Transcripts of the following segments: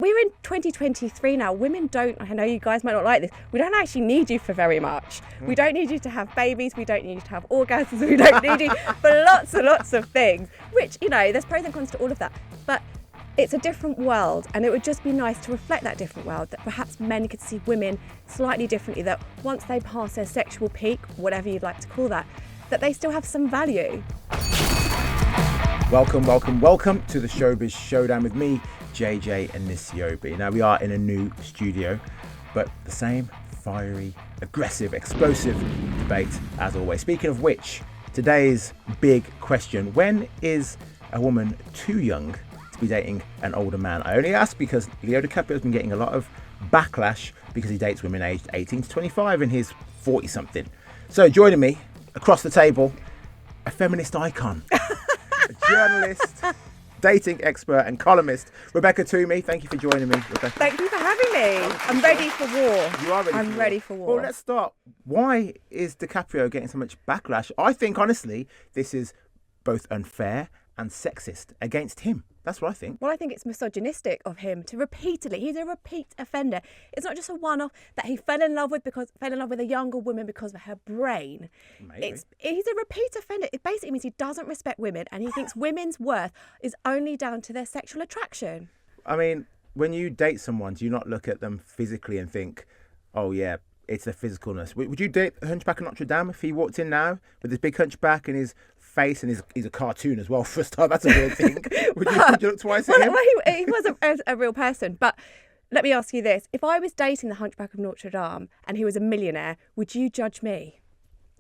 We're in 2023 now. Women don't, I know you guys might not like this, we don't actually need you for very much. We don't need you to have babies, we don't need you to have orgasms, we don't need you for lots and lots of things, which, you know, there's pros and cons to all of that. But it's a different world, and it would just be nice to reflect that different world, that perhaps men could see women slightly differently, that once they pass their sexual peak, whatever you'd like to call that they still have some value. Welcome to the Showbiz Showdown with me, JJ Anisiobi. Now we are in a new studio, but the same fiery, aggressive, explosive debate as always. Speaking of which, today's big question: when is a woman too young to be dating an older man? I only ask because Leo DiCaprio has been getting a lot of backlash because he dates women aged 18 to 25 and he's 40 something. So joining me across the table, a feminist icon, a journalist, dating expert and columnist, Rebecca Twomey. Thank you for joining me, Rebecca. Thank you for having me. I'm ready for war. You are ready I'm ready for war. Well, let's start. Why is DiCaprio getting so much backlash? I think, honestly, this is both unfair and sexist against him. That's what I think. Well, I think it's misogynistic of him to repeatedly, he's a repeat offender. It's not just a one-off that he fell in love with a younger woman because of her brain. Maybe. He's a repeat offender. It basically means he doesn't respect women, and he thinks women's worth is only down to their sexual attraction. I mean, when you date someone, do you not look at them physically and think, oh yeah, it's the physicalness? Would you date Hunchback of Notre Dame if he walked in now with his big hunchback and his face, and he's a cartoon as well for a start? That's a weird thing. Would you look twice at him? Well, he was a real person. But let me ask you this. If I was dating the Hunchback of Notre Dame and he was a millionaire, would you judge me?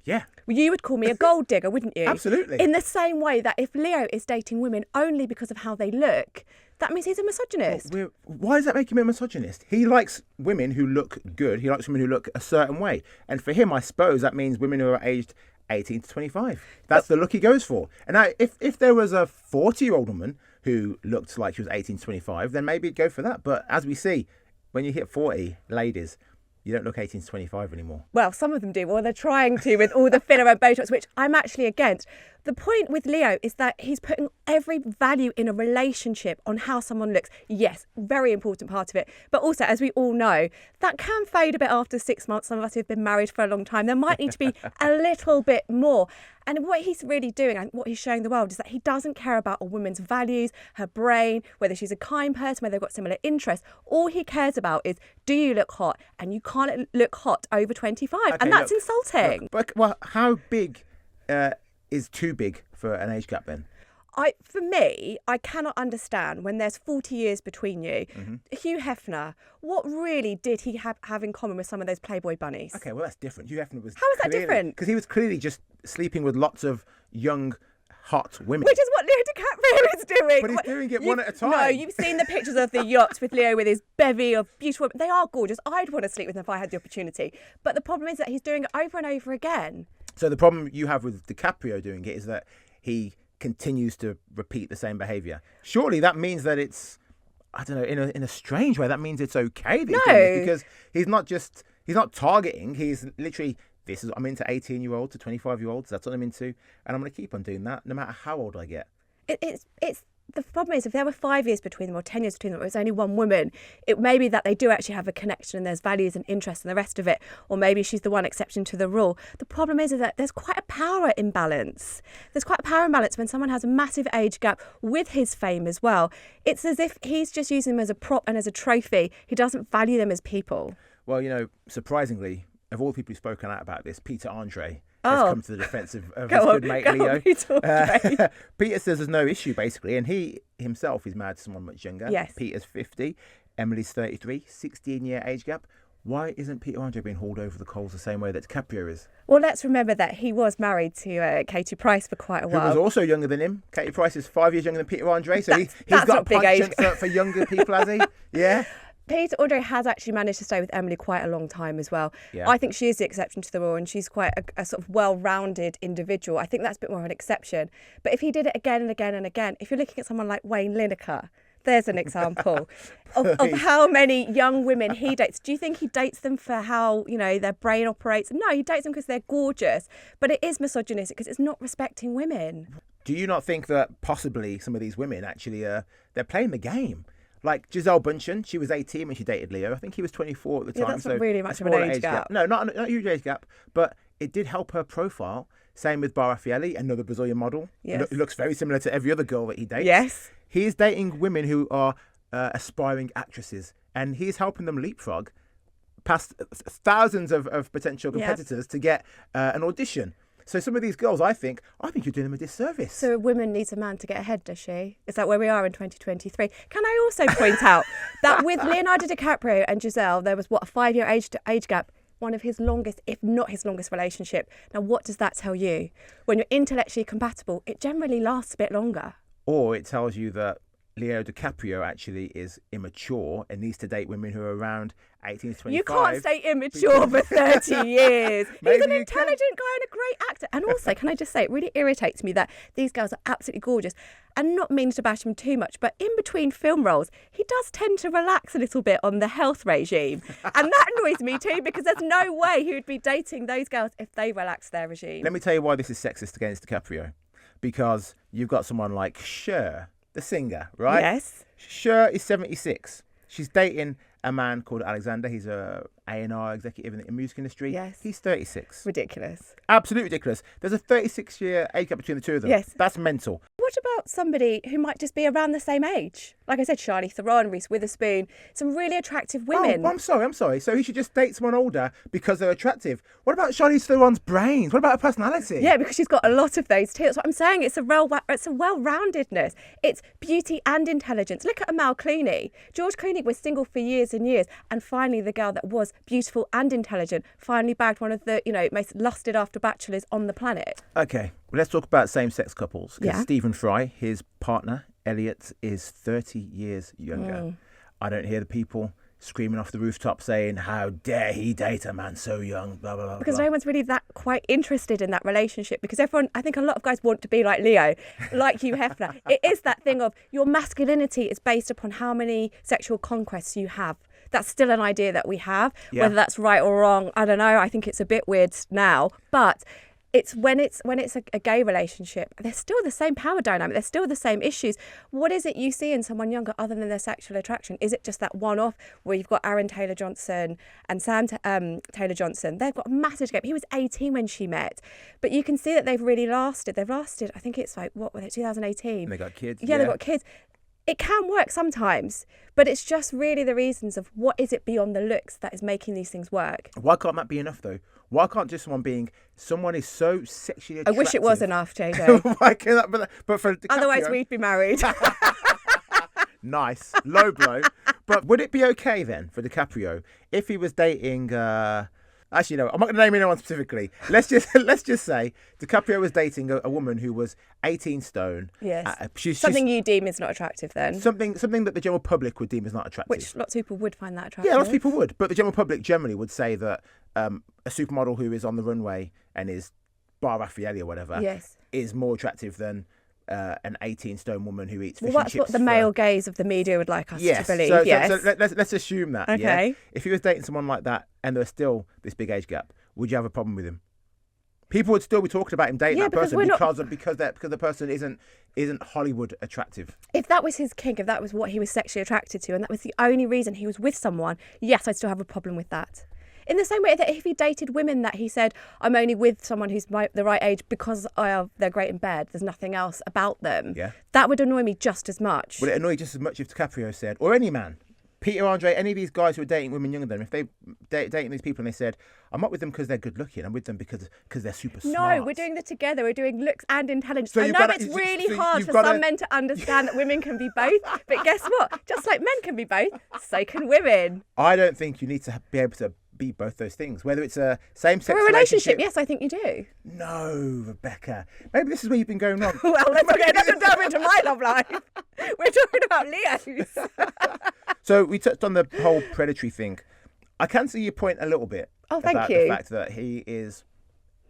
Yeah. Well, you would call me a gold digger, wouldn't you? Absolutely. In the same way that if Leo is dating women only because of how they look, that means he's a misogynist. Well, why does that make him a misogynist? He likes women who look good. He likes women who look a certain way. And for him, I suppose that means women who are aged 18 to 25. That's the look he goes for. And now, if there was a 40-year-old woman who looked like she was 18 to 25, then maybe he'd go for that. But as we see, when you hit 40, ladies, you don't look 18 to 25 anymore. Well, some of them do. Well, they're trying to with all the filler and Botox, which I'm actually against. The point with Leo is that he's putting every value in a relationship on how someone looks. Yes, very important part of it. But also, as we all know, that can fade a bit after 6 months. Some of us who've been married for a long time, there might need to be a little bit more. And what he's really doing and what he's showing the world is that he doesn't care about a woman's values, her brain, whether she's a kind person, whether they've got similar interests. All he cares about is, do you look hot? And you can't look hot over 25. Okay, and that's insulting. Well, how big is too big for an age gap then? For me, I cannot understand when there's 40 years between you. Mm-hmm. Hugh Hefner, what really did he have in common with some of those Playboy bunnies? Okay, well, that's different. Hugh Hefner was... How is that different? Because he was clearly just sleeping with lots of young, hot women. Which is what Leo DiCaprio is doing. But he's doing it one at a time. No, you've seen the pictures of the yachts with Leo with his bevy of beautiful women. They are gorgeous. I'd want to sleep with them if I had the opportunity. But the problem is that he's doing it over and over again. So the problem you have with DiCaprio doing it is that he continues to repeat the same behaviour. Surely that means that it's, I don't know, in a strange way, that means it's okay that he's doing this, because he's not targeting, he's literally, I'm into 18-year-olds to 25-year-olds, that's what I'm into, and I'm going to keep on doing that no matter how old I get. It's the problem is, if there were 5 years between them or 10 years between them, it was only one woman, it may be that they do actually have a connection and there's values and interests and the rest of it, or maybe she's the one exception to the rule. The problem is that there's quite a power imbalance. There's quite a power imbalance when someone has a massive age gap with his fame as well. It's as if he's just using them as a prop and as a trophy. He doesn't value them as people. Well, you know, surprisingly, of all the people who've spoken out about this, Peter Andre has come to the defence of his good mate Leo. Peter says there's no issue, basically, and he himself is married to someone much younger. Yes. Peter's 50, Emily's 33, 16-year age gap. Why isn't Peter Andre being hauled over the coals the same way that DiCaprio is? Well, let's remember that he was married to Katie Price for quite a while. Who was also younger than him. Katie Price is 5 years younger than Peter Andre, so he's got a punch for younger people, has he? Yeah. Peter Andre has actually managed to stay with Emily quite a long time as well. Yeah. I think she is the exception to the rule, and she's quite a sort of well-rounded individual. I think that's a bit more of an exception. But if he did it again and again and again, if you're looking at someone like Wayne Lineker, there's an example of how many young women he dates. Do you think he dates them for how, you know, their brain operates? No, he dates them because they're gorgeous. But it is misogynistic because it's not respecting women. Do you not think that possibly some of these women actually they're playing the game? Like Giselle Bundchen, she was 18 when she dated Leo. I think he was 24 at the time. Yeah, that's not really much of an smaller age gap. No, not a huge age gap, but it did help her profile. Same with Bar Raffaelli, another Brazilian model. Yes. He looks very similar to every other girl that he dates. Yes. He's dating women who are aspiring actresses, and he's helping them leapfrog past thousands of potential competitors to get an audition. So some of these girls, I think you're doing them a disservice. So a woman needs a man to get ahead, does she? Is that where we are in 2023? Can I also point out that with Leonardo DiCaprio and Giselle, there was, a 5-year age gap? One of his longest, if not his longest relationship. Now, what does that tell you? When you're intellectually compatible, it generally lasts a bit longer. Or it tells you that Leo DiCaprio actually is immature and needs to date women who are around 18 to 25. You can't stay immature for 30 years. He's an intelligent guy and a great actor. And also, can I just say, it really irritates me that these girls are absolutely gorgeous. And not meaning to bash him too much, but in between film roles, he does tend to relax a little bit on the health regime. And that annoys me too, because there's no way he would be dating those girls if they relax their regime. Let me tell you why this is sexist against DiCaprio. Because you've got someone like Cher, the singer, right? Yes. Cher is 76. She's dating a man called Alexander. He's a A&R executive in the music industry. Yes. He's 36. Ridiculous. Absolutely ridiculous. There's a 36-year age gap between the two of them. Yes. That's mental. What about somebody who might just be around the same age? Like I said, Charlize Theron, Reese Witherspoon, some really attractive women. Oh, I'm sorry. So he should just date someone older because they're attractive. What about Charlize Theron's brains? What about her personality? Yeah, because she's got a lot of those too. That's what I'm saying. It's a well-roundedness. It's beauty and intelligence. Look at Amal Clooney. George Clooney was single for years and years, and finally the girl that was beautiful and intelligent finally bagged one of the most lusted after bachelors on the planet. Okay, well, let's talk about same-sex couples. Because Yeah. Stephen Fry, his partner, Elliot, is 30 years younger. I don't hear the people screaming off the rooftop saying, how dare he date a man so young, blah, blah, blah. Because blah. no one's really that quite interested in that relationship, because everyone, I think a lot of guys want to be like Leo, like Hugh Hefner. It is that thing of your masculinity is based upon how many sexual conquests you have. That's still an idea that we have. Yeah. Whether that's right or wrong, I don't know. I think it's a bit weird now, but it's when it's a gay relationship, there's still the same power dynamic. There's still the same issues. What is it you see in someone younger other than their sexual attraction? Is it just that one-off where you've got Aaron Taylor-Johnson and Sam Taylor-Johnson? They've got a massive gap. He was 18 when she met, but you can see that they've really lasted. They've lasted. I think it's like 2018. And they got kids. Yeah, they've got kids. It can work sometimes, but it's just really the reasons of what is it beyond the looks that is making these things work. Why can't that be enough, though? Why can't just someone is so sexually attractive? I wish it was enough, JJ. Why can't that, but for DiCaprio, Otherwise, we'd be married. Nice, low blow. But would it be okay then for DiCaprio if he was dating? Actually, no, I'm not going to name anyone specifically. Let's just say DiCaprio was dating a woman who was 18 stone. Yes. She's Something you deem is not attractive then. something that the general public would deem is not attractive. Which lots of people would find that attractive. Yeah, lots of people would, but the general public generally would say that a supermodel who is on the runway and is Bar Raffaelli or whatever Yes. is more attractive than an 18-stone woman who eats fish Well, and that's chips. what the male gaze of the media would like us Yes. to believe. So Yes. let's assume that. Okay. Yeah? If he was dating someone like that and there's still this big age gap, would you have a problem with him? People would still be talking about him dating that person because the person isn't Hollywood attractive. If that was his kink, if that was what he was sexually attracted to, and that was the only reason he was with someone, yes, I'd still have a problem with that. In the same way that if he dated women that he said, I'm only with someone who's the right age because they're great in bed, there's nothing else about them, Yeah. that would annoy me just as much. Would it annoy you just as much if DiCaprio said, or any man, Peter Andre, any of these guys who are dating women younger than them, if they dating these people and they said, I'm not with them because they're good looking, I'm with them because they're super smart. No, we're doing this together. We're doing looks and intelligence. So I you've know gotta- it's so really you've hard for gotta- some men to understand that women can be both. But guess what? Just like men can be both, so can women. I don't think you need to be able to be both those things, whether it's a same-sex For a relationship, yes, I think you do. No, Rebecca. Maybe this is where you've been going wrong. Well, let's not delve into my love life. We're talking about Leo's. So we touched on the whole predatory thing. I can see your point a little bit. Oh, thank about you. The fact that he is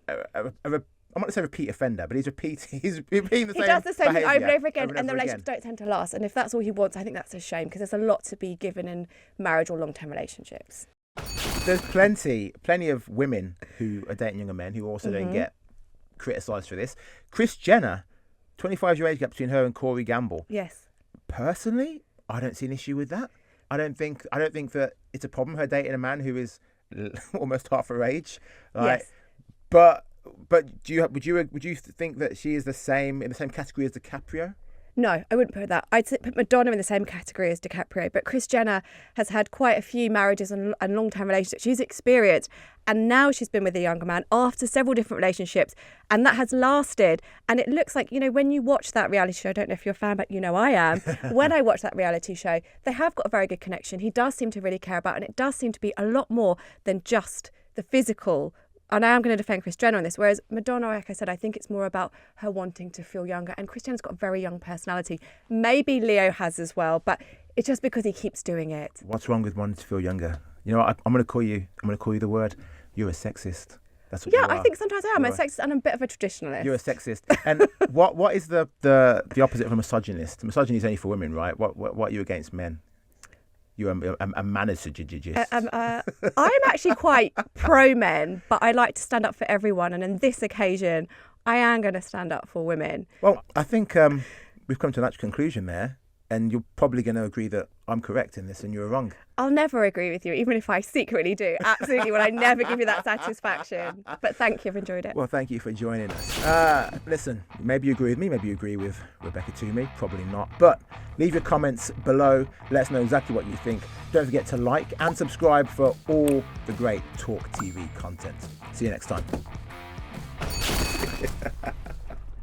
I'm not going to say repeat offender, but he's repeating the same He does the same thing over behaviour and over again, over and the over relationships don't tend to last. And if that's all he wants, I think that's a shame, because there's a lot to be given in marriage or long-term relationships. There's plenty of women who are dating younger men who also don't get criticised for this. Kris Jenner, 25-year age gap between her and Corey Gamble. Yes. Personally, I don't see an issue with that. I don't think that it's a problem her dating a man who is almost half her age. Like, Yes. But would you think that she is in the same category as DiCaprio? No, I wouldn't put that. I'd put Madonna in the same category as DiCaprio, but Kris Jenner has had quite a few marriages and long-term relationships. She's experienced, and now she's been with a younger man after several different relationships, and that has lasted. And it looks like, when you watch that reality show, I don't know if you're a fan, but I am. When I watch that reality show, they have got a very good connection. He does seem to really care about, and it does seem to be a lot more than just the physical. And I am going to defend Kris Jenner on this, whereas Madonna, like I said, I think it's more about her wanting to feel younger. And Kris Jenner's got a very young personality. Maybe Leo has as well, but it's just because he keeps doing it. What's wrong with wanting to feel younger? You know what? I'm going to call you the word. You're a sexist. That's what you are. I think sometimes I am. I'm a sexist and I'm a bit of a traditionalist. You're a sexist. And what is the opposite of a misogynist? Misogyny is only for women, right? What are you against men? You're a managist. I'm actually quite pro men, but I like to stand up for everyone. And on this occasion, I am going to stand up for women. Well, I think we've come to a natural conclusion there. And you're probably going to agree that I'm correct in this and you're wrong. I'll never agree with you, even if I secretly do. Absolutely. Well, I never give you that satisfaction. But thank you. I've enjoyed it. Well, thank you for joining us. Listen, maybe you agree with me. Maybe you agree with Rebecca Twomey. Probably not. But leave your comments below. Let us know exactly what you think. Don't forget to like and subscribe for all the great talkTV content. See you next time.